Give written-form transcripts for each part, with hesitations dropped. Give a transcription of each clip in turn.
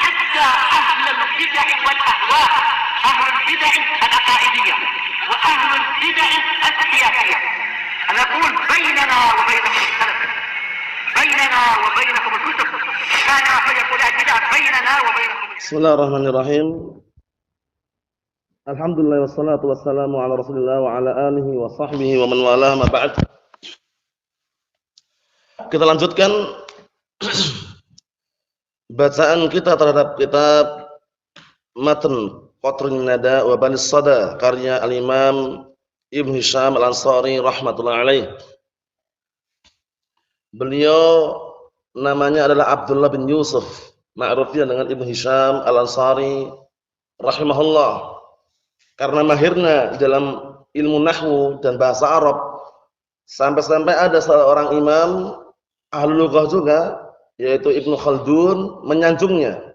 حتى أهل البدع والأهواء، أهل البدع العقائدية وأهل البدع السياسية. أنا أقول بيننا وبينكم السلف، بيننا وبينكم الكتب، كان فيقول البدع بيننا وبينكم. بسم الله الرحمن الرحيم. Alhamdulillah wassalatu wassalamu ala Rasulillah wa ala alihi wa sahbihi wa man walah ma ba'd. Kita lanjutkan bacaan kita terhadap kitab Matan Qatrun Nada wa Banis Sada karya Al-Imam Ibn Hisham Al-Ansari rahmatullahi alaih. Beliau namanya adalah Abdullah bin Yusuf, ma'rufnya dengan Ibn Hisham Al-Ansari rahimahullah. Karena mahirnya dalam ilmu nahwu dan bahasa Arab, sampai-sampai ada seorang imam ahli lughah juga, yaitu Ibnu Khaldun, menyanjungnya.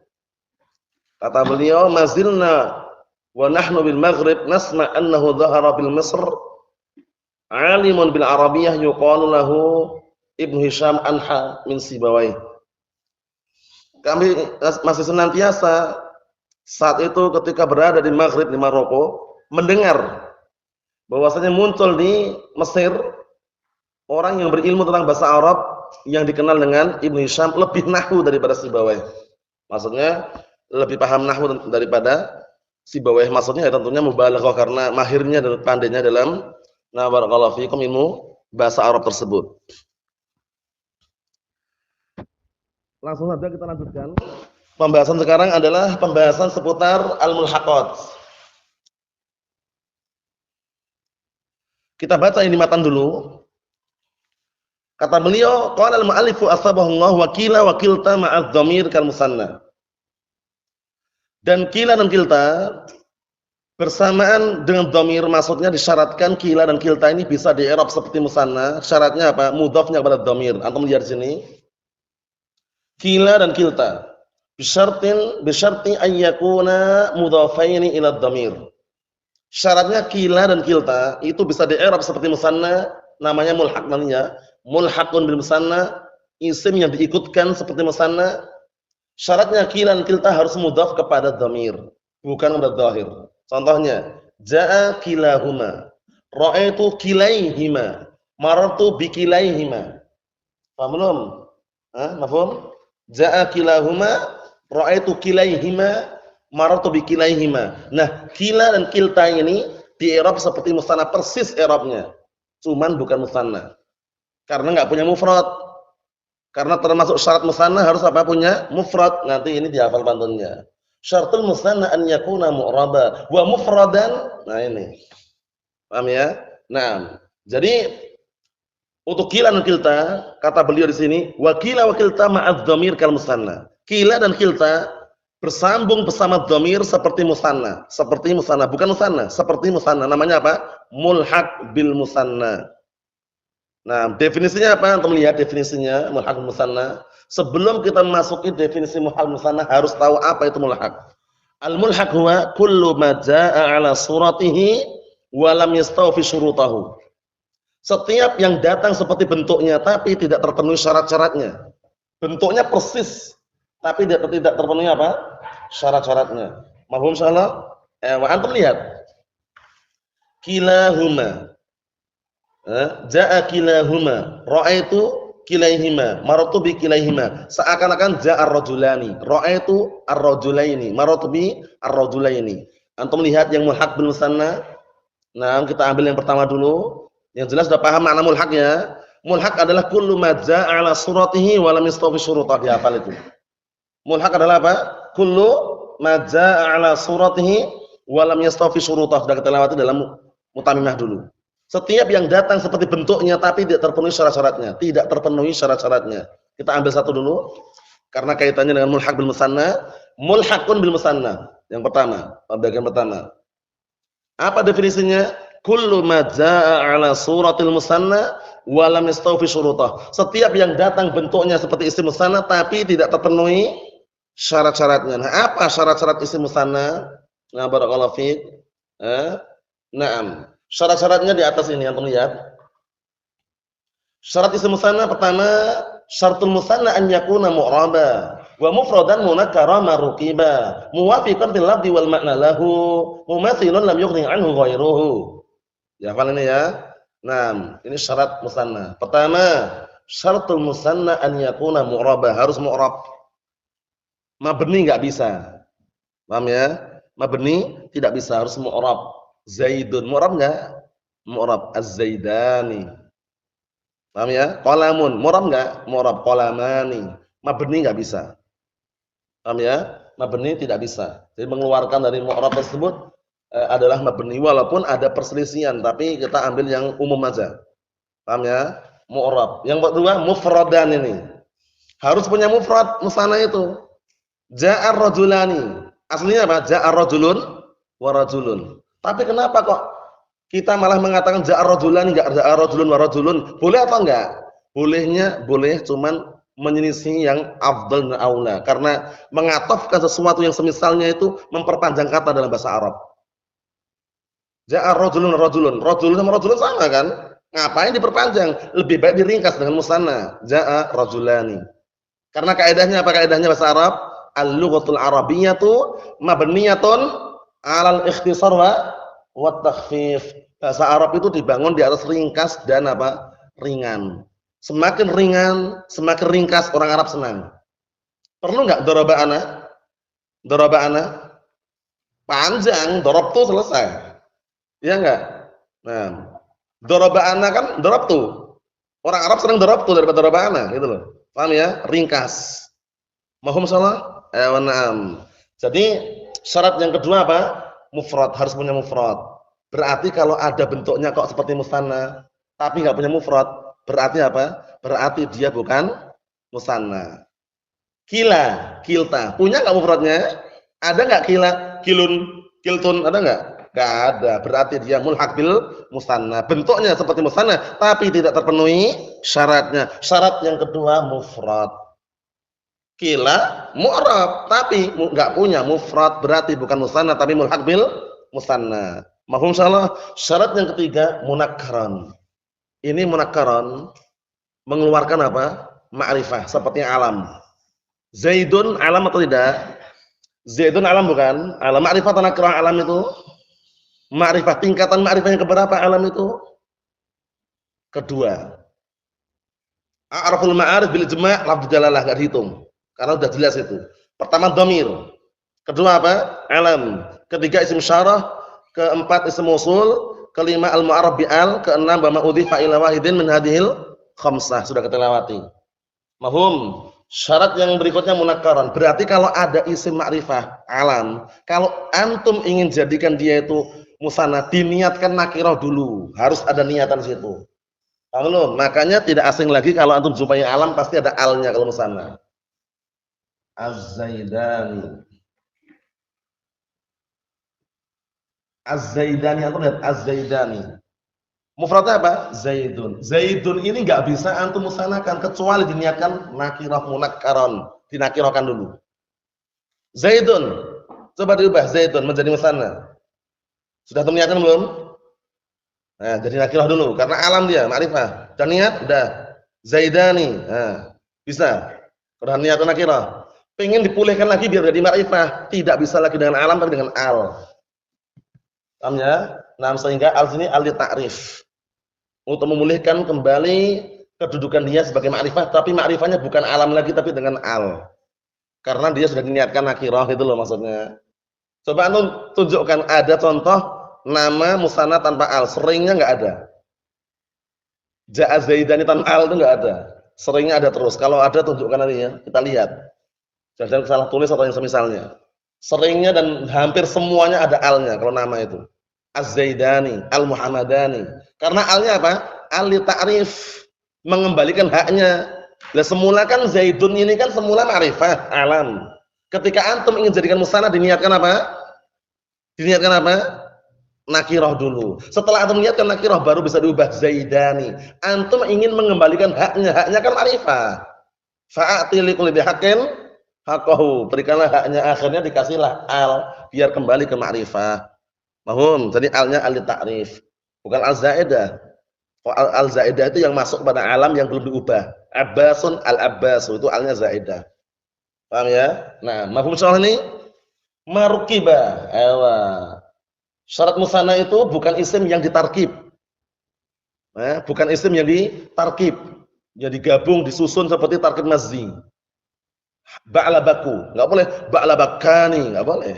Kata beliau, mazilna wa nahnu bil Maghrib nasma' annahu dhahara bil Misr alimun bil Arabiyyah yuqalu lahu Ibnu Hisham anha min Sibawayh. Kami masih senantiasa saat itu ketika berada di Maghrib di Maroko mendengar bahwasanya muncul di Mesir orang yang berilmu tentang bahasa Arab yang dikenal dengan Ibnu Hisham lebih nahwu daripada Sibawayh. Maksudnya lebih paham nahwu daripada Sibawayh. Maksudnya ya tentunya mubalaghah karena mahirnya dan pandainya dalam barakallahu fikum ilmu bahasa Arab tersebut. Langsung saja kita lanjutkan. Pembahasan sekarang adalah pembahasan seputar al-mulhaqat. Kita baca ini matan dulu. Kata beliau, qala al-mu'allifu asbahullah wa qila wa qilta ma'adh dhamir kal musanna. Dan qila dan qilta bersamaan dengan dhamir, maksudnya disyaratkan qila dan qilta ini bisa di-i'rab seperti musanna. Syaratnya apa? Mudhafnya kepada dhamir. Antum lihat sini. Qila dan qilta bisyarti an yakuna mudhafaini ila dhamir. Syaratnya qila dan qilta itu bisa di-i'rab seperti musanna, namanya mulhaq namanya. Mulhaqun bil musanna, isim yang diikutkan seperti musanna. Syaratnya qila dan qilta harus mudhaf kepada dhamir, bukan kepada dhahir. Contohnya, jaa kilahuma, ra'aitu kilaihima, marartu bi kilaihima. Paham belum? Mafhum? Jaa kilahuma, ra'aitu kilaihima, marartu bi kilaihima. Nah, kila dan kilta ini di-i'rab seperti musanna persis i'rabnya. Cuman bukan musanna. Karena enggak punya mufrad. Karena termasuk syarat musanna harus apa? Punya mufrad. Nanti ini dihafal pantunnya. Syaratul musanna an yakuna mu'raba wa mufradan. Nah ini. Paham ya? Nah, jadi untuk kila dan kilta, kata beliau di sini, wa kila wa kilta ma'adh dhamir kal musanna. Kila dan kilta bersambung bersama dhamir seperti musanna, bukan musanna, seperti musanna. Namanya apa? Mulhaq bil musanna. Nah, definisinya apa? Antum lihat definisinya mulhaq bil musanna. Sebelum kita masuki definisi mulhaq bil musanna harus tahu apa itu mulhaq. Al mulhaq huwa kullu ma jaa'a ala suratihi wa lam yastawfi syurutahu. Setiap yang datang seperti bentuknya tapi tidak terpenuhi syarat-syaratnya. Bentuknya persis tapi tidak terpenuhi apa? Syarat-syaratnya. Mahfum insyaallah? Antum lihat. Kilahuma. Jaa kilahuma, ra'aitu kilaihima, marartu bi kilaihima. Seakan-akan jaa ar-rajulani, ra'aitu ar-rajulaini, marartu bi ar-rajulaini. Antum lihat yang mulhaq bil musanna. Nah, kita ambil yang pertama dulu. Yang jelas sudah paham makna mulhaq ya. Mulhaq adalah kullu ma jaa ala suratihi wa lam yastawfi syurutah. Dihafal itu. Mulhaq adalah apa? Kullu ma jaa ala suratihi wa lam yastawfi syurutah. Sudah kita lewati dalam mutamimah dulu. Setiap yang datang seperti bentuknya tapi tidak terpenuhi syarat-syaratnya, tidak terpenuhi syarat-syaratnya. Kita ambil satu dulu karena kaitannya dengan mulhaq bil musanna. Mulhaqun bil musanna. Yang pertama, bagian pertama. Apa definisinya? Kullu ma jaa ala suratil musanna wa lam yastawfi syurutah. Setiap yang datang bentuknya seperti isim musanna tapi tidak terpenuhi syarat-syaratnya. Nah, apa syarat-syarat isim musanna? Nah, barakallahu fiik. Naam. Syarat-syaratnya di atas ini antum lihat. Syarat isim musanna pertama, syaratul musanna an yakuna mu'raba Wa mufradan munakkara maruqiba. Muwafiqan fil lafzi wal ma'na lahu. Mumathilun lam yughni anhu ghairuhu. Ya, hafal ini ya. Nah, ini syarat musanna. Pertama, syaratul musanna an yakuna mu'raba, harus mu'rab. Mabni enggak bisa. Paham ya? Mabni tidak bisa, harus mu'rab. Zaidun mu'rab enggak? Mu'rab. Az-Zaidani. Paham ya? Qalamun mu'rab enggak? Mu'rab. Qalamani. Mabni enggak bisa. Paham ya? Mabni tidak bisa. Jadi mengeluarkan dari mu'rab tersebut adalah mabni, walaupun ada perselisihan, tapi kita ambil yang umum aja. Paham ya? Mu'rab. Yang kedua, mufradan ini. Harus punya mufrad musanna itu. Ja'ar rajulani. Aslinya apa? Ja'ar rajulun wa rajulun. Tapi kenapa kok kita malah mengatakan ja'ar rajulani, enggak ja'ar rajulun wa rajulun? Boleh atau enggak? Bolehnya boleh, cuman menyelisih yang afdal dan aula, karena mengatofkan sesuatu yang semisalnya itu memperpanjang kata dalam bahasa Arab. Ja'a rajulun rajulun, rajulun sama rajulun sama kan? Ngapain diperpanjang? Lebih baik diringkas dengan musanna. Ja'a rajulani. Karena kaidahnya apa kaidahnya bahasa Arab? Al-lughatul arabiyyatu mabniyatun 'alal ikhtisar wa takhfif. Bahasa Arab itu dibangun di atas ringkas dan apa? Ringan. Semakin ringan, semakin ringkas orang Arab senang. Perlu enggak daraba ana? Daraba ana? Panjang, darabtu selesai. Iya enggak? Nah, daraba ana kan darabtu. Orang Arab senang darabtu daripada daraba ana, gitu loh. Paham ya? Ringkas. Mahum salah? Na'am. Jadi syarat yang kedua apa? Mufrad, harus punya mufrad. Berarti kalau ada bentuknya kok seperti musanna, tapi enggak punya mufrad, berarti apa? Berarti dia bukan musanna. Kila, kilta. Punya enggak mufradnya? Ada enggak kila, kilun, kiltun, ada enggak? Enggak ada. Berarti dia mulhaq bil musanna. Bentuknya seperti musanna tapi tidak terpenuhi syaratnya. Syarat yang kedua mufrad. Kila mu'rab tapi enggak punya mufrad, berarti bukan musanna tapi mulhaq bil musanna. Mahum salah. Syarat yang ketiga munakkaran. Ini munakkaran mengeluarkan apa? Ma'rifah seperti alam. Zaidun alam atau tidak? Zaidun alam bukan? Alam ma'rifah atau nakirah alam itu? Ma'rifah, tingkatan ma'rifah yang keberapa alam itu? Kedua. A'raful ma'arif bil ijma' lafdz dalalah, enggak dihitung. Karena sudah jelas itu. Pertama dhamir. Kedua apa? Alam. Ketiga isim syarah, keempat isim mausul, kelima al-mu'arraf bi al, keenam wa ma'udhifa ila wahidin min hadhil khamsah. Sudah kita lewati. Mahum. Syarat yang berikutnya munakkaran. Berarti kalau ada isim ma'rifah alam, kalau antum ingin jadikan dia itu musanna, diniatkan nakirah dulu. Harus ada niatan situ. Paham belum? Makanya tidak asing lagi kalau antum jumpai alam pasti ada alnya kalau musanna. Az-Zaidani. Az-Zaidani, antum lihat Az-Zaidani. Mufradnya apa? Zaidun. Zaidun ini enggak bisa antum musannakan kecuali diniatkan nakirah munakkaran, dinakirahkan dulu. Zaidun. Coba diubah Zaidun menjadi musanna. Sudah terniatkan belum? Nah, jadi nakirah dulu karena alam dia, ma'rifah. Dan niat udah. Zaidani. Nah, bisa. Kalau niat nakirah. Pengen dipulihkan lagi biar jadi ma'rifah, tidak bisa lagi dengan alam tapi dengan al. Paham ya? Nah, sehingga al sini al ta'rif. Untuk memulihkan kembali kedudukan dia sebagai ma'rifah, tapi ma'rifahnya bukan alam lagi tapi dengan al. Karena dia sudah diniatkan nakirah gitu loh maksudnya. Coba antum tunjukkan ada contoh nama musanna tanpa al, seringnya enggak ada. Ja'a Zaidani tanpa al itu enggak ada. Seringnya ada terus. Kalau ada tunjukkan nanti ya, kita lihat. Jangan salah tulis atau yang semisalnya. Seringnya dan hampir semuanya ada alnya kalau nama itu. Az-Zaidani, Al-Muhammadani. Karena alnya apa? Al ta'rif, mengembalikan haknya. Lah semula kan Zaidun ini kan semula ma'rifah, alam. Ketika antum ingin jadikan musanna diniatkan apa? Diniatkan apa? Nakirah dulu. Setelah antum niatkan nakirah baru bisa diubah Zaidani. Antum ingin mengembalikan haknya. Haknya kan ma'rifah. Fa'ati likulli bihaqqin haqqahu. Berikanlah haknya, akhirnya dikasihlah al biar kembali ke ma'rifah. Mahum. Jadi alnya al ta'rif, bukan al zaidah. Al zaidah itu yang masuk pada alam yang belum diubah. Abbasun al-Abbasu itu alnya zaidah. Paham ya? Nah, mafhum soal ini marukiba. Ewa. Syarat musanna itu bukan isim yang ditarkib. Bukan isim yang ditarkib. Yang digabung, disusun seperti tarkib mazzi. Ba'labaku, enggak boleh ba'labakani, enggak boleh.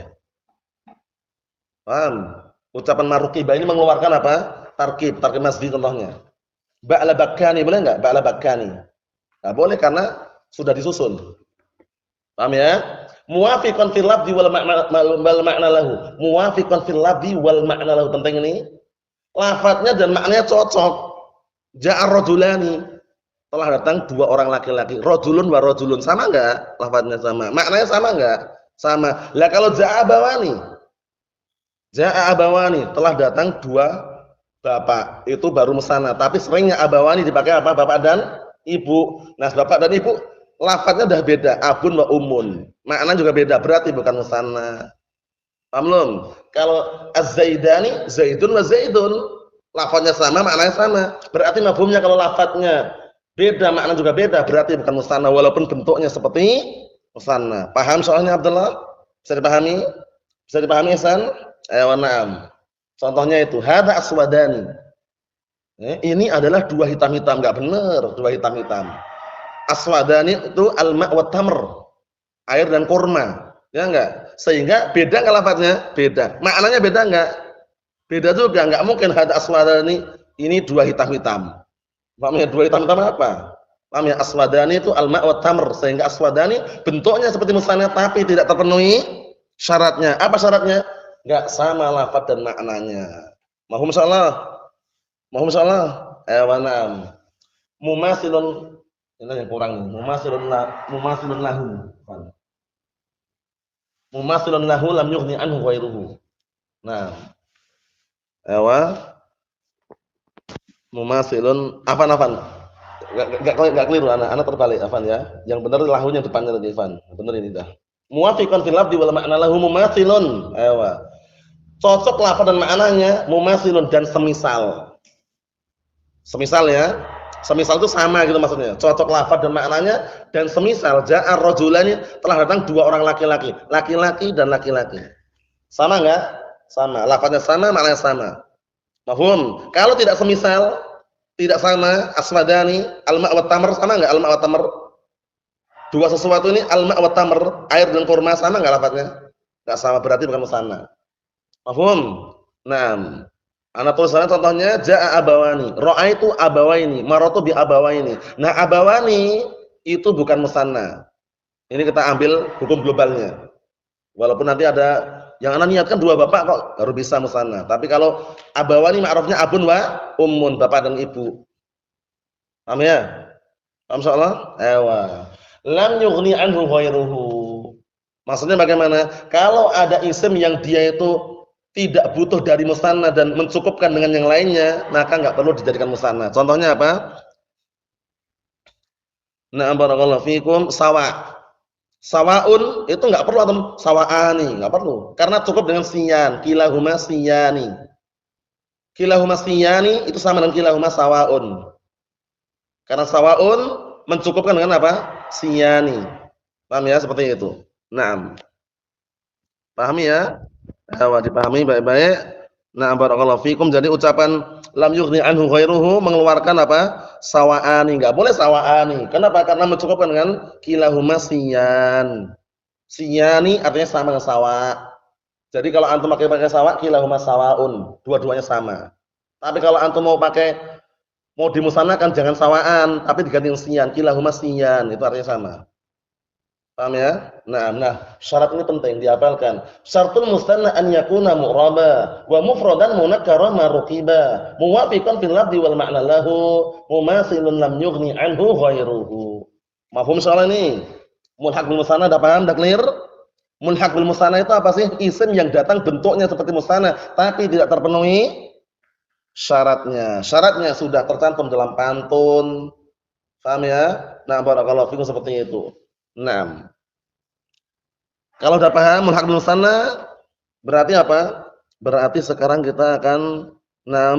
Paham? Ucapan marukiba ini mengeluarkan apa? Tarkib mazzi contohnya. Ba'labakani boleh enggak? Ba'labakani. Enggak boleh karena sudah disusun. Paham ya? Muwafiqan fil lafzi wal ma'na lahu. Muwafiqan fil lafzi wal ma'na lahu. Penting ini. Lafadznya dan maknanya cocok. Ja'ar rajulani. Telah datang dua orang laki-laki. Rajulun wa rajulun. Sama enggak? Lafadznya sama. Maknanya sama enggak? Sama. Lah kalau ja'a abawani. Ja'a abawani. Telah datang dua bapak. Itu baru musanna. Tapi seringnya abawani dipakai apa? Bapak dan ibu. Nah, bapak dan ibu lafadznya udah beda, abun wa umun. Maknanya juga beda, berarti bukan musanna. Paham belum? Kalau az-zaidani, zaidun wa zaidun. Lafadznya sama, maknanya sama. Berarti mafhumnya kalau lafadznya beda, maknanya juga beda, berarti bukan musanna walaupun bentuknya seperti musanna. Paham soalnya Abdullah? Bisa dipahami? Bisa dipahami Ihsan? Ayo na'am. Contohnya itu, hadza aswadani. Ini adalah dua hitam-hitam, enggak benar, dua hitam-hitam. Aswadani itu al-ma' wa tamr. Air dan kurma. Ya enggak? Sehingga beda enggak lafadznya? Beda. Maknanya beda enggak? Beda juga, enggak mungkin hadza aswadani ini dua hitam-hitam. Paham ya? Dua hitam-hitam apa? Paham ya? Aswadani itu al-ma' wa tamr. Sehingga aswadani bentuknya seperti musanna tapi tidak terpenuhi syaratnya. Apa syaratnya? Enggak sama lafadz dan maknanya. Mahum insyaallah. Mahum insyaallah. Na'am. Mumasilun. Ini yang kurang nih. Mumasilun lahu. Mumasilun lahu lam yughni anhu ghairuhu. Nah. Mumasilun afan. Enggak keliru anak terbalik afan ya. Yang benar lahunya depannya tadi Ifan. Benar ini dah. Muwafiqan fil lafzi wal ma'na lahu mumasilun. Cocok lafaz dan maknanya mumasilun dan semisal. Semisal ya. Semisal itu sama gitu maksudnya. Cocok lafaz dan maknanya dan semisal ja'ar rajulani telah datang dua orang laki-laki. Laki-laki dan laki-laki. Sama enggak? Sama. Lafaznya sama, maknanya sama. Mafhum? Kalau tidak semisal, tidak sama, aswadani, al-ma' wa tamr sama enggak al-ma' wa tamr? Dua sesuatu ini al-ma' wa tamr, air dan kurma sama enggak lafaznya? Enggak sama, berarti bukan musanna. Mafhum? Naam. Ana tulisannya contohnya jaa abawani, ra'aitu abawaini, maratu bi abawaini. Nah, abawani itu bukan musanna. Ini kita ambil hukum globalnya. Walaupun nanti ada yang ana niatkan dua bapak kok baru bisa musanna. Tapi kalau abawani ma'rufnya abun wa ummun, bapak dan ibu. Paham ya? Paham insyaallah? Lam yughni anhu ghairuhu. Maksudnya bagaimana? Kalau ada isim yang dia itu tidak butuh dari musanna dan mencukupkan dengan yang lainnya, maka enggak perlu dijadikan musanna. Contohnya apa? Na'am barakallahu fikum, sawa. Sawaun itu enggak perlu atau sawaani, enggak perlu. Karena cukup dengan siyan, kilahuma siyani. Kilahuma siyani itu sama dengan kilahuma sawaun. Karena sawaun mencukupkan dengan apa? Siyani. Paham ya seperti itu? Naam. Pahami ya? Dipahami baik-baik. Nah, barakallahu fikum. Jadi ucapan lam yughni anhu ghairuhu mengeluarkan apa? Sawaani. Enggak boleh sawaani. Kenapa? Karena mencukupkan dengan kilahuma siyan. Siyani artinya sama dengan sawa. Jadi kalau antum pakai sawa, kilahuma sawaun. Dua-duanya sama. Tapi kalau antum mau dimusannakan jangan sawaan, tapi diganti dengan siyan. Kilahuma siyan. Itu artinya sama. Paham ya? Nah, syarat ini penting dihafalkan. Syaratul mustanna an yakuna mu'raba wa mufradan munakkara ma ruqiba muwafiqan fil lafzi wal ma'na lahu mumasilun lam yughni anhu ghairuhu. Mafhum soal ini? Mulhaq bil musanna udah paham? Udah clear? Mulhaq bil musanna itu apa sih? Isim yang datang bentuknya seperti musanna tapi tidak terpenuhi syaratnya. Syaratnya sudah tercantum dalam pantun. Paham ya? Nah, barakallahu fikum seperti itu. Nah, kalau udah paham mulhaq bil musanna berarti apa? Berarti sekarang kita akan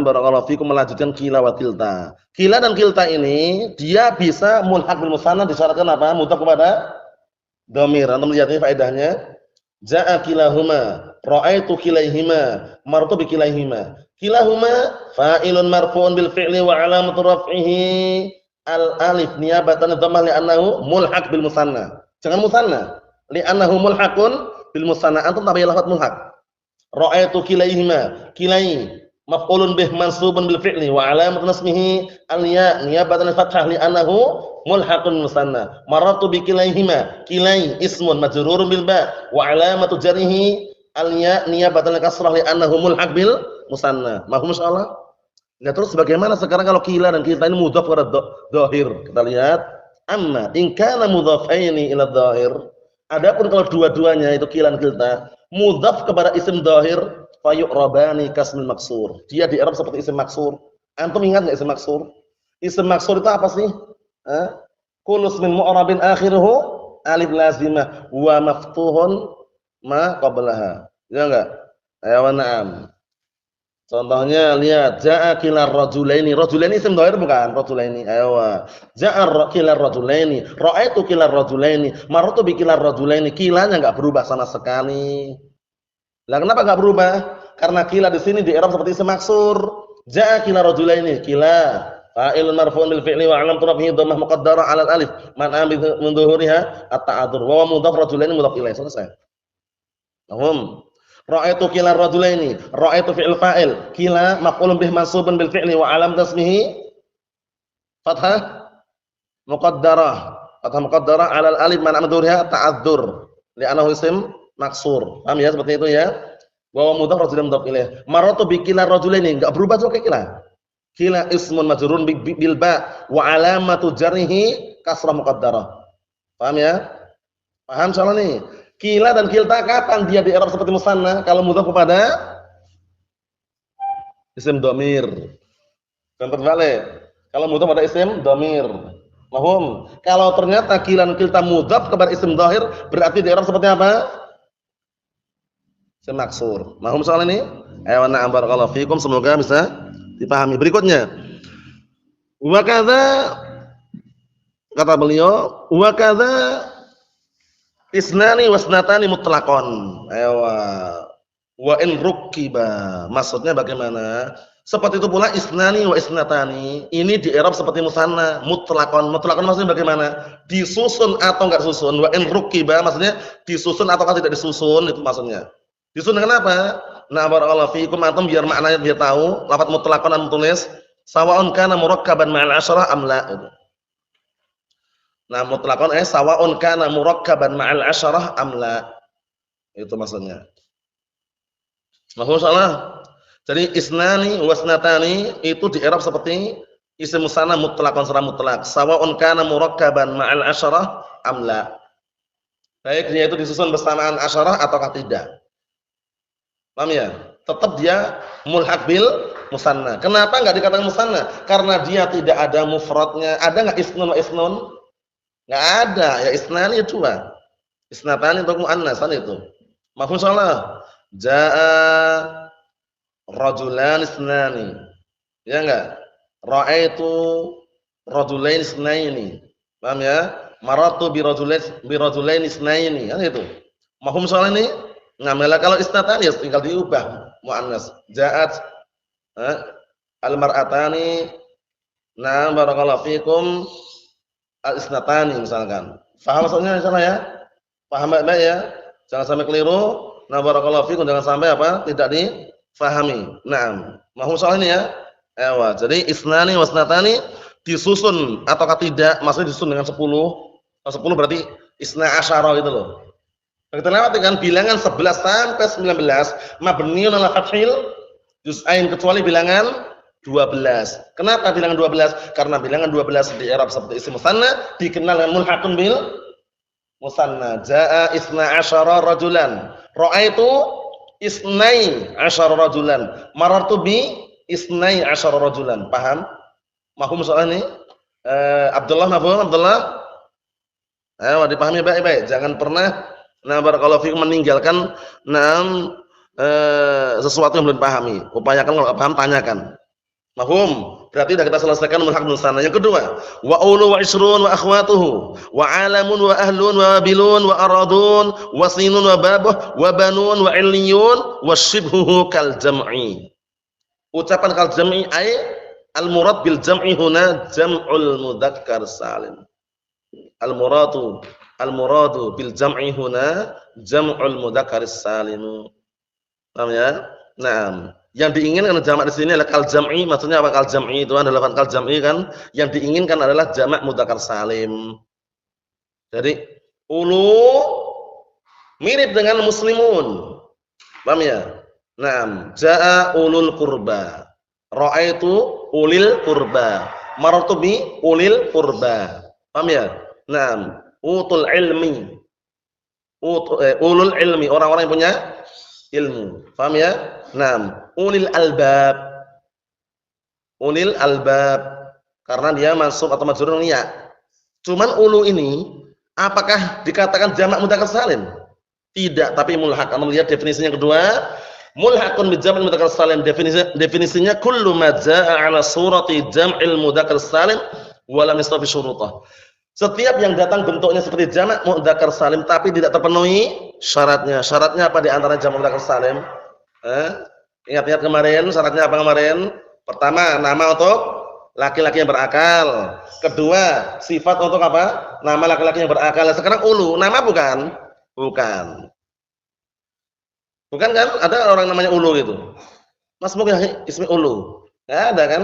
barakallahu fikum melanjutkan kila wa kilta. Kila dan kilta ini dia bisa mulhaq bil musanna disyaratkan apa? Mudhaf kepada Dhamir. Antum lihat ini faedahnya. Ja'a kilahuma, ra'aitu kilaihima, marartu bi kilaihima. Kilahuma fa'ilun marfu'un bil fi'li wa 'alamatu raf'ihi al alif niyabatan dhammah li'annahu mulhaq bil musanna. Jangan musanna. Li'annahu mulhaqun bil musanna. Antum tambah lafaz mulhaq. Ra'aitu kilaihima, kilai maf'ulun bih mansubun bil fi'li wa 'alamatu nasbihi al ya niyabatan fathah li'annahu mulhaqun musanna. Marartu bi kilaihima, kilai ismun majrurun bil ba wa 'alamatu jarrihi al ya niyabatan kasrah li'annahu mulhaq bil musanna. Mahum insyaallah. Nah, terus bagaimana sekarang kalau kila dan kita ini mudhaf kepada dhahir? Kita lihat, amma in kana mudhafaini ila dhahir. Adapun kalau dua-duanya itu kila dan kilta mudhaf kepada isim dhahir, fa yu'rabani kasmil maksur. Dia di i'rab seperti isim maksur. Antum ingat enggak isim maksur? Isim maksur itu apa sih? Kulus min mu'rabin akhiruhu alif lazimah wa maftuhun ma qablaha. Ya enggak? Ayo na'am. Contohnya lihat ja'a kilar rajulaini. Rajulaini isim dhair bukan? Rajulaini. Ayo. Ja'a kilar rajulaini, ra'aitu kilar rajulaini, marartu bi kilar rajulaini. Kilanya enggak berubah sama sekali. Lah kenapa enggak berubah? Karena kila di sini di i'rab seperti isim maksur. Ja'a kilar rajulaini, kila fa'ilun marfu'un bil fi'li wa 'alamatu raf'ihi dhammah muqaddarah 'alal alif man'a min dhuhuriha at-ta'adzur wa mudhaf rajulaini mudhaf ilaih. Selesai. Paham? Ra'aitu kilar rajulaini, ra'aitu fi'il fa'il, kila maf'ulun bih mansubun bil fi'li wa 'alam tasmihi fathah muqaddarah 'alal alif man'a min dhuhuriha ta'adzur li'annahu isim maksur. Paham ya seperti itu ya? Wa mudhaf rajulaini mudhaf ilaih. Marartu bi kilar rajulaini enggak berubah juga kila. Kila ismun majrurun bil ba wa 'alamatu jarrihi kasrah muqaddarah. Paham ya? Paham insyaallah nih. Kila dan kilta kapan dia di i'rab seperti musanna? Kalau mudhaf kepada isim dhamir. Dan terbalik. Kalau mudhaf pada isim dhamir. Mahum? Kalau ternyata kila dan kilta mudhaf kepada isim dhahir, berarti di i'rab seperti apa? Isim maksur. Mahum soal ini? Ayo na'am barakallahu fikum, semoga bisa dipahami. Berikutnya. Wa kadza kata beliau, wa kadza isnani wasnatani mutlaqan. Ayo. Wa in rukiba. Maksudnya bagaimana? Seperti itu pula isnani wa isnatani. Ini di i'rab seperti musanna, mutlaqan. Mutlaqan maksudnya bagaimana? Disusun atau enggak susun. Wa in rukiba maksudnya disusun atau tidak disusun, itu maksudnya. Disusun dengan apa? Nah, barakallahu fiikum, antum biar maknanya dia tahu, lafaz mutlaqan antum tulis sawa'un kana murakkaban ma'al asyarah am la. Nah, mutlaqan sawa'un kana murakkaban ma'al asyarah am la. Itu maksudnya. Mahfum salah. Jadi isnani wasnatani itu di i'rab seperti isim musanna mutlaqan secara mutlak. Sawa'un kana murakkaban ma'al asyarah am la. Baik, dia itu disusun bersamaan asyarah ataukah tidak. Paham ya? Tetap dia mulhaq bil musanna. Kenapa enggak dikatakan musanna? Karena dia tidak ada mufradnya. Ada enggak isnun wa isnun? Enggak ada. Ya isnani dua. Isnatani untuk muannas kan itu. Mafhum salah. Jaa rajulan isnani. Ya enggak? Ra'aitu rajulain isnaini. Paham ya? Marartu bi rajulain isnaini. Kan itu. Mafhum salah ini? Ngamela kalau isnatani ya tinggal diubah muannas. Ja'at al-mar'atani. Nah, barakallahu fikum al-isnatani misalkan. Paham maksudnya insyaallah ya? Paham baik-baik ya? Jangan sampai keliru. Nah, barakallahu fikum jangan sampai apa? Tidak difahami. Naam. Mahum soal ini ya? Ewa. Jadi isnani wasnatani disusun ataukah tidak? Maksudnya disusun dengan 10. Kalau 10 berarti isna asyara gitu loh. Kita lewati kan bilangan 11 sampai 19 mabniun ala fathil juz'ain kecuali bilangan 12. Kenapa bilangan 12? Karena bilangan 12 di i'rab seperti isim musanna dikenal dengan mulhaqun bil musanna. Jaa isna asyara rajulan. Ra'aitu isnai asyara rajulan. Marartu bi isnai asyara rajulan. Paham? Mahfum soal ini? Abdullah mahfum Abdullah? Ayo dipahami baik-baik. Jangan pernah barakallahu fikum meninggalkan sesuatu yang belum dipahami. Upayakan kalau paham tanyakan. Mahum. Berarti sudah kita selesaikan mulhaq bil musanna. Yang kedua, wa ulu wa isrun wa akhwatuhu, wa alamun wa ahlun wa wabilun wa aradun wa sinun wa babuh wa banun wa illiyun wa shibhuhu kal jam'i. Ucapan kal jam'i ay al murad bil jam'i huna jam'ul mudzakkar salim. Al muradu bil jam'i huna jam'ul mudzakkar salim. Paham ya? Naam. Yang diinginkan jamak di sini adalah kal jam'i, maksudnya apa kal jam'i itu adalah kal jam'i kan, yang diinginkan adalah jamak mudzakkar salim. Jadi ulu mirip dengan muslimun. Paham ya? Naam, jaa ulul qurba. Ra'aitu ulil qurba. Marartu bi ulil qurba. Paham ya? Naam, utul ilmi. Ulul ilmi, orang-orang yang punya ilmu. Paham ya? Naam, ulil albab. Ulil albab karena dia mansub atau majrur ya. Cuman ulu ini apakah dikatakan jamak mudzakkar salim? Tidak, tapi mulhaq. Anda lihat definisinya kedua, mulhaqun bi jam'il mudzakkar salim. Definisinya kullu ma jaa'a 'ala surati jam'il mudzakkar salim wa lam yastafi syurutah. Setiap yang datang bentuknya seperti jamak mudzakkar salim tapi tidak terpenuhi syaratnya. Syaratnya apa di antara jamak mudzakkar salim? Ingat-ingat kemarin, syaratnya apa kemarin? Pertama, nama untuk laki-laki yang berakal. Kedua, sifat untuk apa? Nama laki-laki yang berakal. Sekarang ulu, nama bukan? Bukan. Bukan kan? Ada orang namanya ulu gitu. Mas mungkin ismi ulu. Enggak ada kan?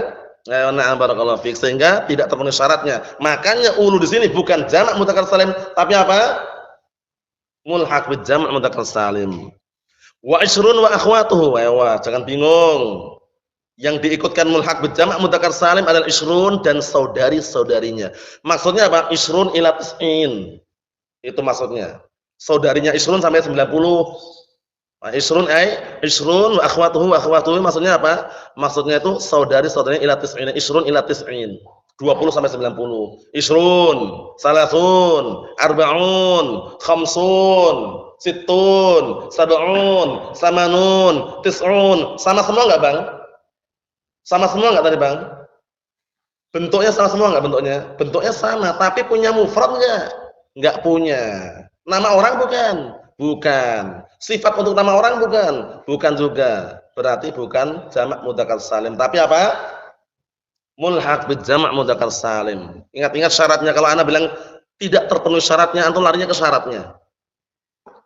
Na'am barakallahu fiik, sehingga tidak terpenuhi syaratnya. Makanya ulu di sini bukan jamak mudzakkar salim, tapi apa? Mulhaq bil jamak mudzakkar salim. Wa isrun wa akhwatuhu. Jangan bingung. Yang diikutkan mulhaq bil jamak mudzakkar salim adalah isrun dan saudari-saudarinya. Maksudnya apa? Isrun ila tis'in. Itu maksudnya. Saudarinya isrun sampai 90. Isrun wa akhwatuhu maksudnya apa? Maksudnya itu saudari-saudarinya ila tis'in. Isrun ila tis'in. 20 sampai 90. Isrun, salasun, arba'un, khamsun, sittun, sab'un, samanun, tis'un. Sama semua enggak, Bang? Sama semua enggak tadi, Bang? Bentuknya sama semua enggak bentuknya? Bentuknya sama, tapi punya mufrad enggak? Enggak punya. Nama orang bukan? Bukan. Sifat untuk nama orang bukan? Bukan juga. Berarti bukan jamak mudzakkar salim. Tapi apa? Mulhaq bil jamak mudzakkar salim. Ingat-ingat syaratnya. Kalau ana bilang tidak terpenuhi syaratnya, antum larinya ke syaratnya.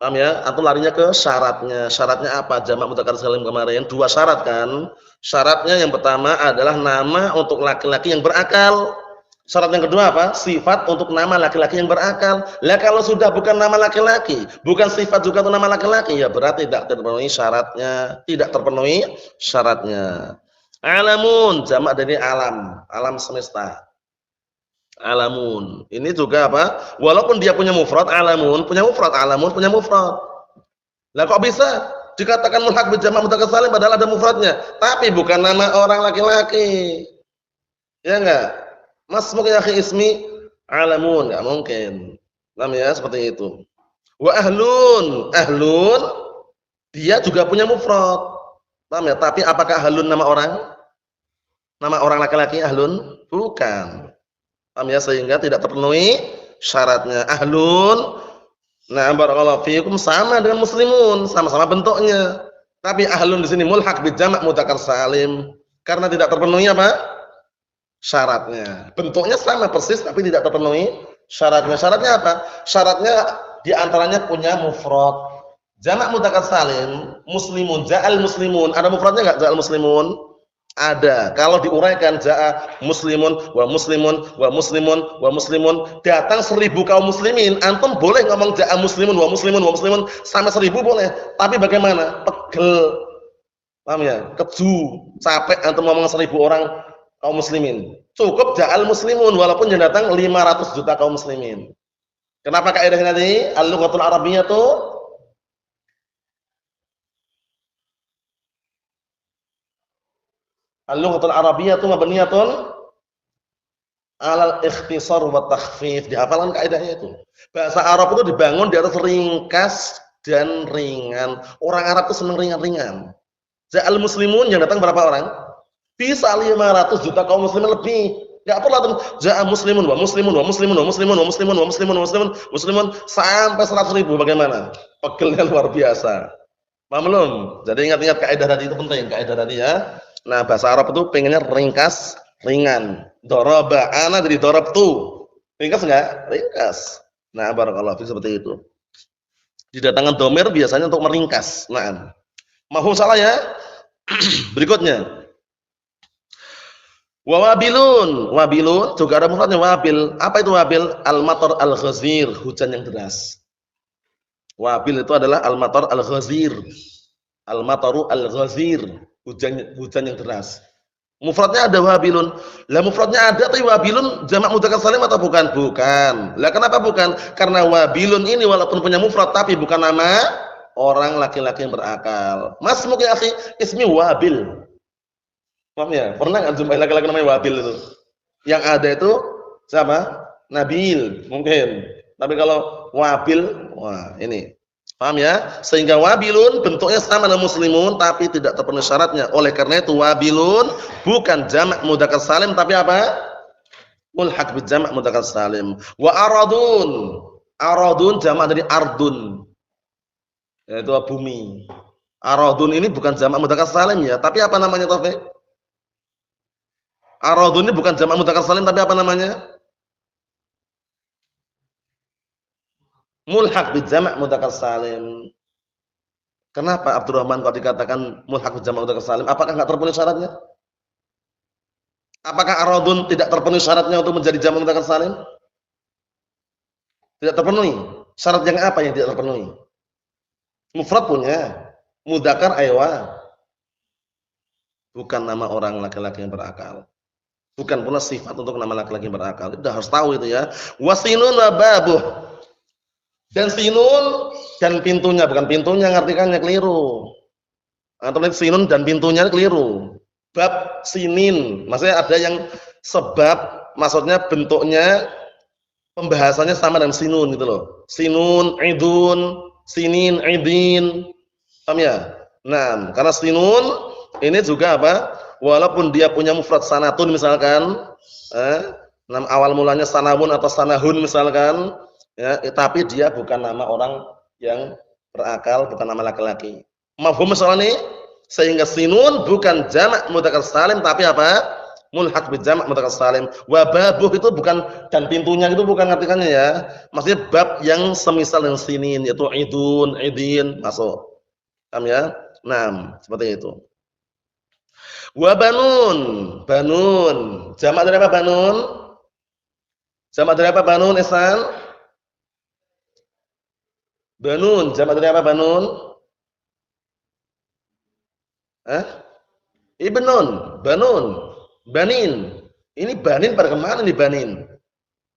Paham ya? Antum larinya ke syaratnya. Syaratnya apa? Jamak mudzakkar salim kemarin 2 syarat kan? Syaratnya yang pertama adalah nama untuk laki-laki yang berakal. Syarat yang kedua apa? Sifat untuk nama laki-laki yang berakal. Lah kalau sudah bukan nama laki-laki, bukan sifat juga untuk nama laki-laki, ya berarti tidak terpenuhi syaratnya, tidak terpenuhi syaratnya. Alamun jamak dari alam, alam semesta. Alamun. Ini juga apa? Walaupun dia punya mufrad alamun, punya mufrad alamun, punya mufrad. Lah kok bisa dikatakan mulhaq bil jamak mudzakkar salim padahal ada mufradnya, tapi bukan nama orang laki-laki. Ya enggak? Mas mungkin akhi ismi alamun, enggak mungkin. Namanya seperti itu. Wa ahlun, ahlun dia juga punya mufrad. Paham ya? Tapi apakah ahlun nama orang? Nama orang laki-laki ahlun? Bukan. Paham ya? Sehingga tidak terpenuhi syaratnya. Ahlun, nah barakallahu fiikum sama dengan muslimun, sama-sama bentuknya. Tapi ahlun di sini mulhaq bil jamak mudzakkar salim karena tidak terpenuhi apa? Syaratnya. Bentuknya sama persis tapi tidak terpenuhi syaratnya. Syaratnya apa? Syaratnya di antaranya punya mufrad. Jamak mudzakkar salim, muslimun, ja'al muslimun. Ada mufradnya enggak ja'al muslimun? Ada. Kalau diuraikan ja'a muslimun wa muslimun wa muslimun wa muslimun, datang 1000 kaum muslimin, antum boleh ngomong ja'a muslimun wa muslimun wa muslimun sama 1000 boleh. Tapi bagaimana? Pegel. Paham ya? Keju, capek antum ngomong 1000 orang kaum muslimin. Cukup ja'al muslimun walaupun yang datang 500 juta kaum muslimin. Kenapa kaidahnya tadi? Al-lughatul arabiyyah tuh Al-lughatul arabiyyah mabniyatun 'alal ikhtisar wa takhfif. Dihafalkan kaidahnya itu. Bahasa Arab itu dibangun di atas ringkas dan ringan. Orang Arab itu senang ringan-ringan. Ja'al muslimun yang datang berapa orang? Bisa 500 juta kaum muslimin lebih. Enggak perlu tuh ja'a muslimun wa muslimun wa muslimun wa muslimun wa muslimun wa muslimun wa muslimun muslimun sampai 100.000 bagaimana? Pegelnya luar biasa. Paham belum? Jadi ingat-ingat kaidah tadi itu penting, kaidah tadi ya. Nah, bahasa Arab itu pengennya ringkas, ringan. Daraba ana jadi darabtu. Ringkas enggak? Ringkas. Nah, barakallahu fiik seperti itu. Didatangkan domir biasanya untuk meringkas. Nah, mahfum salah ya. Berikutnya. Wabilun, wabilun juga ada mufradnya wabil. Apa itu wabil? Al-matar al-ghazir, hujan yang deras. Wabil itu adalah al-matar al-ghazir. Al-mataru al-ghazir, hujan yang deras. Mufradnya ada wabilun. Lah mufradnya ada tapi wabilun jamak mudzakkar salim atau bukan? Bukan. Lah kenapa bukan? Karena wabilun ini walaupun punya mufrad tapi bukan nama orang laki-laki yang berakal. Mas mungkin akhi ismi wabil. Paham ya? Pernah enggak jumpai laki-laki namanya wabil itu? Yang ada itu siapa? Nabil mungkin. Tapi kalau wabil, wah ini. Paham ya? Sehingga wabilun bentuknya sama dengan muslimun tapi tidak terpenuhi syaratnya. Oleh karena itu wabilun bukan jamak mudzakkar salim tapi apa? Mulhaq bi jamak mudzakkar salim. Wa aradun. Aradun jamak dari ardun. Yaitu bumi. Aradun ini bukan jamak mudzakkar salim ya, tapi apa namanya Taufik? Aradun ini bukan jamak mudzakkar salim tapi apa namanya? Mulhaq bi jamak mudzakkar salim. Kenapa Abdurrahman kalau dikatakan mulhaq bi jamak mudzakkar salim? Apakah enggak terpenuhi syaratnya? Apakah aradun tidak terpenuhi syaratnya untuk menjadi jamak mudzakkar salim? Tidak terpenuhi. Syarat yang apa yang tidak terpenuhi? Mufrad punya, mudzakkar aywa. Bukan nama orang laki-laki yang berakal. Bukan pula sifat untuk nama laki-laki yang berakal. Kita harus tahu itu ya. Wasinun wa babuh. Dan sinun dan pintunya, bukan pintunya ngartikannya keliru. Atau sinun dan pintunya keliru. Bab sinin, maksudnya ada yang sebab, maksudnya bentuknya pembahasannya sama dengan sinun gitu loh. Sinun, idun, sinin, idin. Paham ya? Nah, karena sinun ini juga apa? Walaupun dia punya mufrad sanatun misalkan, nama awal mulanya sanawun atau sanahun misalkan, ya, tapi dia bukan nama orang yang berakal, bukan nama laki-laki. Mafhum misalnya nih, sehingga sinun bukan jamak mudzakkar salim tapi apa? Mulhaq bi jamak mudzakkar salim. Wa babuh itu bukan dan pintunya itu bukan artikannya ya. Maksudnya bab yang semisal dengan sinin yaitu idun, idin masuk. Paham ya? Nah, seperti itu. Wa banun, banun. Jamak dari apa banun? Jamak dari apa banun, Ihsan? Banun, jamak dari apa banun? Ibnun, banun, banin. Ini banin pada kemana nih banin?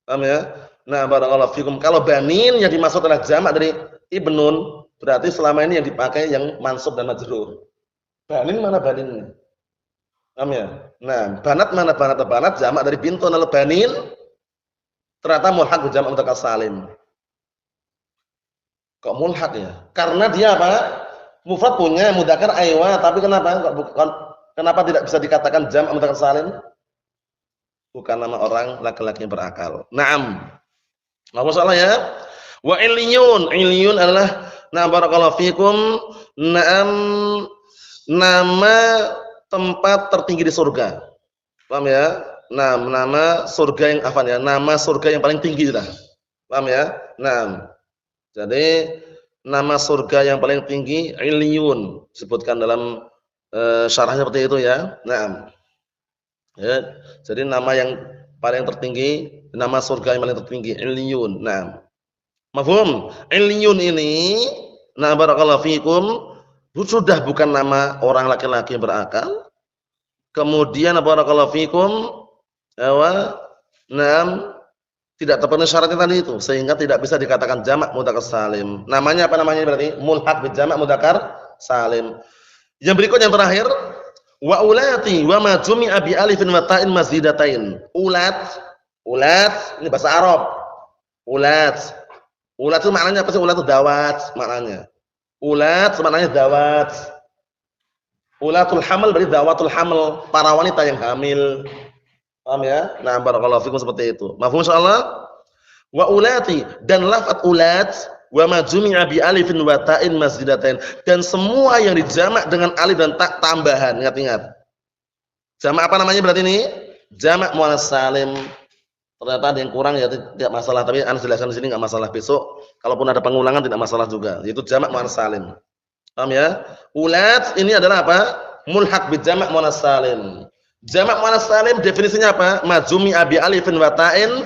Paham ya? Nah, barakallahu fikum. Kalau banin yang dimaksud adalah jamak dari ibnun, berarti selama ini yang dipakai yang mansub dan majrur. Banin mana baninnya? Paham ya? Nah, banat mana banat? Banat jamak dari bintun al banin. Ternyata mulhaq bi jamak mudzakkar salim. Kok mulhaq ya? Karena dia apa? Mufrad punya mudzakkar aywa, tapi kenapa tidak bisa dikatakan jamak mudzakkar salim? Bukan nama orang laki-laki yang berakal. Naam. Apa salah ya? Wa iliyun, iliyun adalah na barakallahu fikum, naam, nama tempat tertinggi di surga. Paham ya? Nah, nama surga yang apa ya? Nama surga yang paling tinggi lah. Paham ya? Nah, jadi nama surga yang paling tinggi iliyun disebutkan dalam syarahnya seperti itu ya. Nah, ya, jadi nama yang paling tertinggi, nama surga yang paling tertinggi iliyun. Nah, mafhum? Iliyun ini, nah barakallahu fikum, sudah bukan nama orang laki-laki yang berakal. Kemudian barakallahu fikum, tidak terpenuhi syaratnya tadi itu, sehingga tidak bisa dikatakan jamak mudzakkar salim. Namanya apa namanya berarti? Mulhaq bi jamak mudzakkar salim. Yang berikut yang terakhir, wa ulati wa ma jumi'a bi alifin wa ta'in mazidatain. Ulat, ulat ini bahasa Arab. Ulat. Ulat itu maknanya apa sih? Ulat itu dawat maknanya. Ulat maknanya dawat. Ulatul hamil berarti dawatul hamil, para wanita yang hamil. Paham ya? Nah, barakallahu fikum seperti itu. Mafhum insyaallah? Wa ulati dan lafaz ulat wa ma jumi'a bi alifin wa ta'in masjidatain dan semua yang dijamak dengan alif dan ta tambahan. Ingat-ingat. Jamak apa namanya berarti ini? Jamak muannas salim. Ternyata ada yang kurang ya tidak masalah, tapi ana jelaskan di sini enggak masalah. Besok kalaupun ada pengulangan tidak masalah juga. Yaitu jamak muannas salim. Paham ya? Ulat ini adalah apa? Mulhaq bi jamak muannas salim. Jamak muannas salim definisinya apa? Majumi abi alifin wa ta'in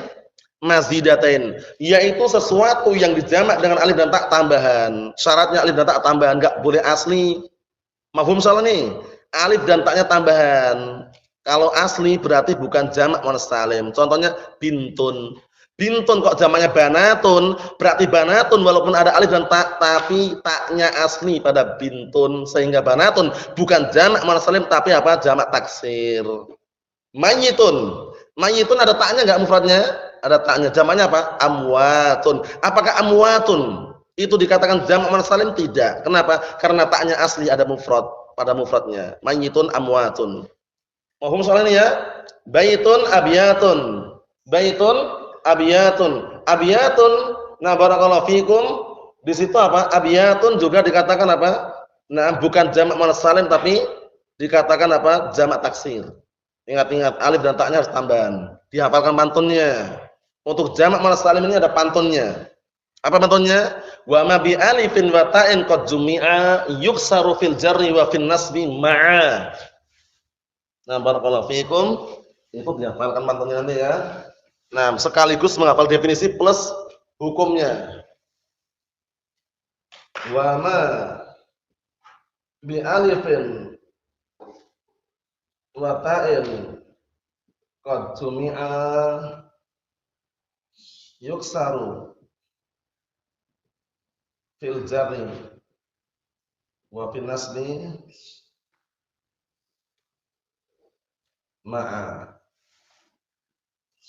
mazidatain, yaitu sesuatu yang dijamak dengan alif dan ta tambahan. Syaratnya alif dan ta tambahan, enggak boleh asli. Mafhum salah nih? Alif dan ta-nya tambahan. Kalau asli berarti bukan jamak muannas salim. Contohnya bintun. Bintun kok jamaknya banatun, berarti banatun walaupun ada alif dan ta, tapi taknya asli pada bintun sehingga banatun bukan jamak muannas salim tapi apa? Jamak taksir. Mayitun. Mayitun ada taknya enggak mufradnya? Ada taknya. Jamaknya apa? Amwatun. Apakah amwatun itu dikatakan jamak muannas salim? Tidak. Kenapa? Karena taknya asli ada mufrad pada mufradnya. Mayitun amwatun. Mohon soal ini ya. Baitun abiyatun. Baitun abiyatun. Abiyatun. Nah, barakallahu fikum. Di situ apa? Abiyatun juga dikatakan apa? Nah, bukan jamak muannas salim tapi dikatakan apa? Jamak taksir. Ingat-ingat alif dan ta-nya harus tambahan. Dihafalkan pantunnya. Untuk jamak muannas salim ini ada pantunnya. Apa pantunnya? Wa ma bi alifin wa ta'in qad jumi'a yuksaru fil jarri wa fin nasbi ma'a. Nah, barakallahu fikum. Itu dihafalkan pantunnya nanti ya. Nah, sekaligus menghafal definisi plus hukumnya. Wa ma bi alifin wa ta'in qad jumi'a yuksaru fil jarri wa fil nasbi ma'a.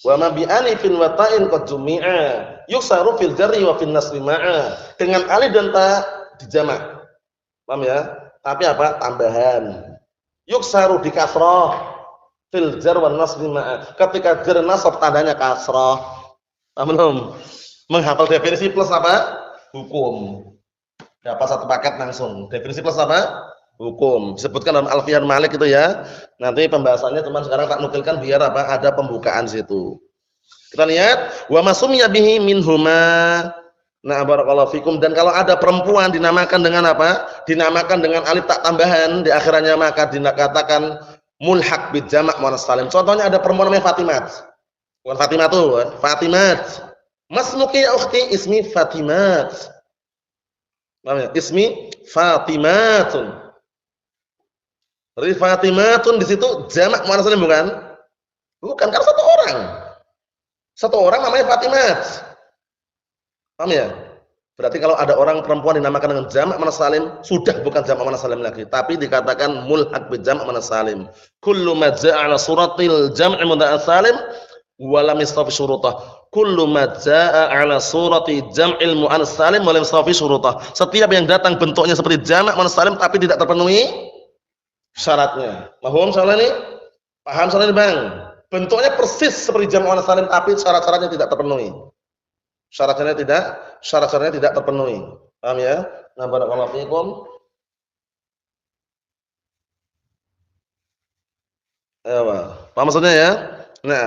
Wa ma bi alifin wa ta'in qad jumi'a yuksaru fil jarri wa fil nasbi ma'a. Dengan alif dan ta dijamak. Paham ya? Tapi apa? Tambahan. Yuksaru di kasrah fil jar wan nasbi ma'a. Ketika jar nasab tandanya kasrah. Paham belum? Menghafal definisi plus apa? Hukum. Dapat satu paket langsung. Definisi plus apa? Hukum. Disebutkan dalam Alfian Malik itu ya. Nanti pembahasannya teman sekarang tak nukilkan biar apa? Ada pembukaan situ. Kita lihat wa masumya bihi minhuma. Nah, barakallahu fikum. Dan kalau ada perempuan dinamakan dengan apa? Dinamakan dengan alif tak tambahan di akhirannya maka dikatakan mulhaq bi jamak muannas salim. Contohnya ada perempuan namanya Fatimat. Bukan Fatimah tuh, Fatimat. Masmuki ya ukhti, ismi Fatimat. Namanya ismi Fatimatun. Berarti Fatimatun di situ jamak muannas salim bukan? Bukan, karena satu orang. Satu orang namanya Fatimat. Paham ya? Berarti kalau ada orang perempuan dinamakan dengan jamak muannas salim, sudah bukan jamak muannas salim lagi, tapi dikatakan mulhaq bi jamak muannas salim. Kullu ma jaa'a 'ala suratil jam'i mudzakkar salim wa lam yastafi syurutah. Kullu ma jaa'a 'ala surati jam'il muannas salim wa lam yastafi syurutah. Setiap yang datang bentuknya seperti jamak muannas salim tapi tidak terpenuhi syaratnya. Paham soal ini? Paham soal ini, Bang? Bentuknya persis seperti jamak muannas salim tapi syarat-syaratnya tidak terpenuhi. Syarat-syaratnya tidak terpenuhi. Paham ya? Nah, barakallahu fiikum. Paham maksudnya ya? Nah,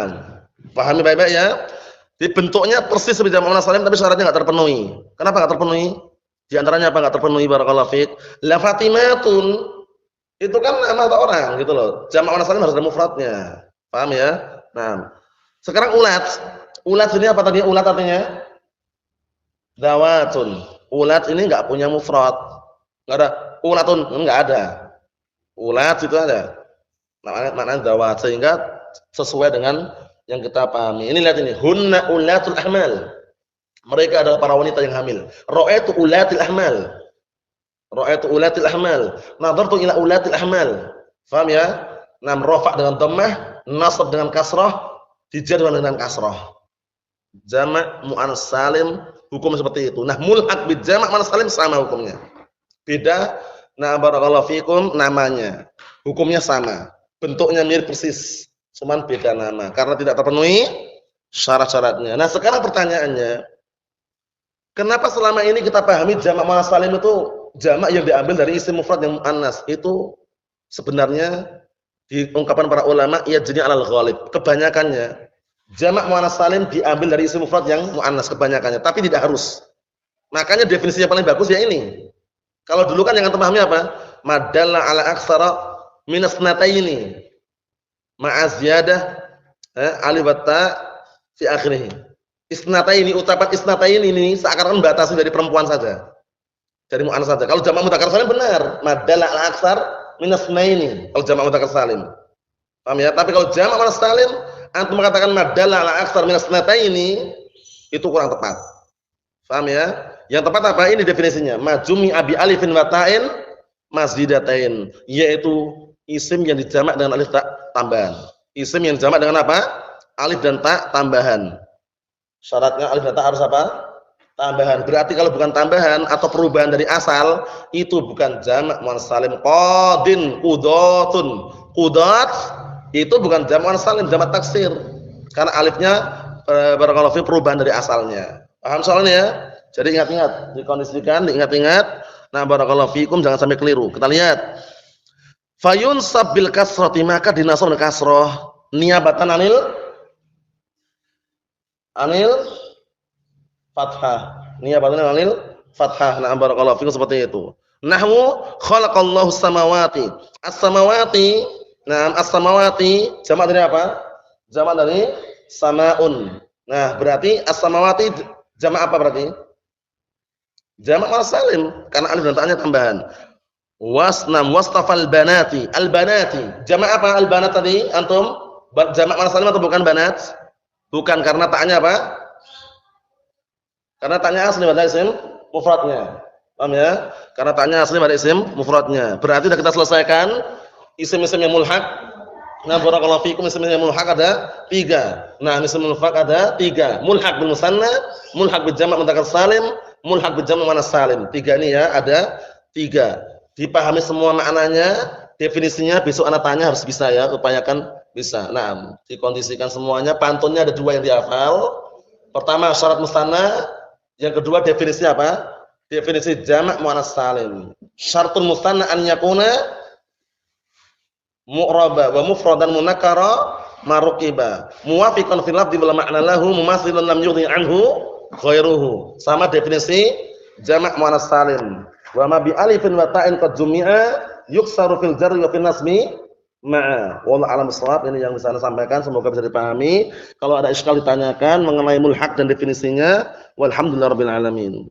pahami baik-baik ya. Di bentuknya persis seperti jamak muannas salim tapi syaratnya enggak terpenuhi. Kenapa enggak terpenuhi? Di antaranya apa enggak terpenuhi? Barakallahu fiik. La Fatimatun itu kan nama orang gitu loh. Jamak muannas salim harus ada mufradnya. Paham ya? Nah, sekarang ulat. Ulat ini apa tadi? Ulat artinya dawatun. Ulat ini enggak punya mufrad. Enggak ada. Ulatun enggak ada. Ulat itu ada. Maknanya dawat sehingga sesuai dengan yang kita pahami. Ini lihat ini, hunna ulatul ahmal. Mereka adalah para wanita yang hamil. Ra'aitu ulatil ahmal. Ra'aitu ulatil ahmal. Nadartu ila ulatil ahmal. Paham ya? Nam rafa' dengan dhammah, nasab dengan kasrah, dijarwan dengan kasrah. Jamak muannas salim hukum seperti itu. Nah, mulhaq bi jamak muannas salim sama hukumnya. Beda Nah, barakallahu fikum namanya. Hukumnya sama. Bentuknya mirip persis, cuman beda nama karena tidak terpenuhi syarat-syaratnya. Nah, sekarang pertanyaannya, kenapa selama ini kita pahami jamak muannas salim itu jamak yang diambil dari isim mufrad yang muannas? Itu sebenarnya di ungkapan para ulama ia jadi alal ghalib. Kebanyakannya jamak muannas salim diambil dari isim mufrad yang muannas kebanyakannya, tapi tidak harus. Makanya definisinya paling bagus ya ini. Kalau dulu kan yang antum pahami apa? Madalla ala aksara minas nataini ma'a ziyadah alif wa ta fi akhirih. Isnataini, ucapan isnataini ini seakan-akan batasi dari perempuan saja. Dari muannas saja. Kalau jamak mudzakkar salim benar, madalla ala aksar minas naini. Kalau jamak mudzakkar salim. Paham ya? Tapi kalau jamak muannas salim antum mengatakan madalla ala aksar minas nataini itu kurang tepat. Paham ya? Yang tepat apa? Ini definisinya. Majumi abi alifin wa ta'in mazdidatain, yaitu isim yang dijamak dengan alif ta tambahan. Isim yang dijamak dengan apa? Alif dan ta tambahan. Syaratnya alif dan ta harus apa? Tambahan. Berarti kalau bukan tambahan atau perubahan dari asal, itu bukan jamak muannas salim. Qadin, qudatun. Qudat itu bukan jamak muannas salim, jamak taksir. Karena alifnya barakallahu fi perubahan dari asalnya. Paham soalnya ya? Jadi ingat-ingat, dikondisikan, diingat-ingat. Nah, barakallahu fikum jangan sampai keliru. Kita lihat. Fayunsab bil kasrati, maka dinasab dengan kasrah niyabatan anil fathah. Niyabatan anil fathah. Nah, barakallahu fikum seperti itu. Nahwu khalaqallahu samawati. As-samawati, nah as-samawati jamak dari apa? Jamak dari samaun. Nah, berarti as-samawati jamak apa berarti? Jamak muannas salim karena alif dan ta'nya tambahan. Wasnam wastafal banati, al-banati. Jamak apa al-banat tadi? Antum jamak muannas salim atau bukan banat? Bukan, karena ta'nya apa? Karena ta'nya asli pada isim mufradnya. Paham ya? Karena ta'nya asli pada isim mufradnya. Berarti sudah kita selesaikan isim-isim yang mulhaq. Nah, barakallahu fikum, isim yang mulhaq ada 3. Nah, isim mulhaq ada 3. Mulhaq bil musanna, mulhaq bil jamak mudzakkar salim, mulhaq bil jamak muannas salim. 3 ini ya, ada 3. Dipahami semua maknanya, definisinya besok anak tanya harus bisa ya, upayakan bisa. Nah, dikondisikan semuanya, pantunnya ada 2 yang dihafal. Pertama syarat musanna, yang kedua definisi apa? Definisi jamak muannas salim. Syartul musanna an yakuna mu'raba wa mufradan munakkara maruqiba muwafiqan fil lafzi wal ma'na lahu mumatsilan lam yughni anhu ghairuhu. Sama definisi jamak muannas salim. Wa ma bi alifin wa ta'in qad jumi'a yuksaru fil jarri wa fil nasmi ma'a. Wallahu a'lam bissawab. Ini yang bisa saya sampaikan, semoga bisa dipahami. Kalau ada iskal ditanyakan mengenai mulhaq dan definisinya. Walhamdulillahirabbil alamin.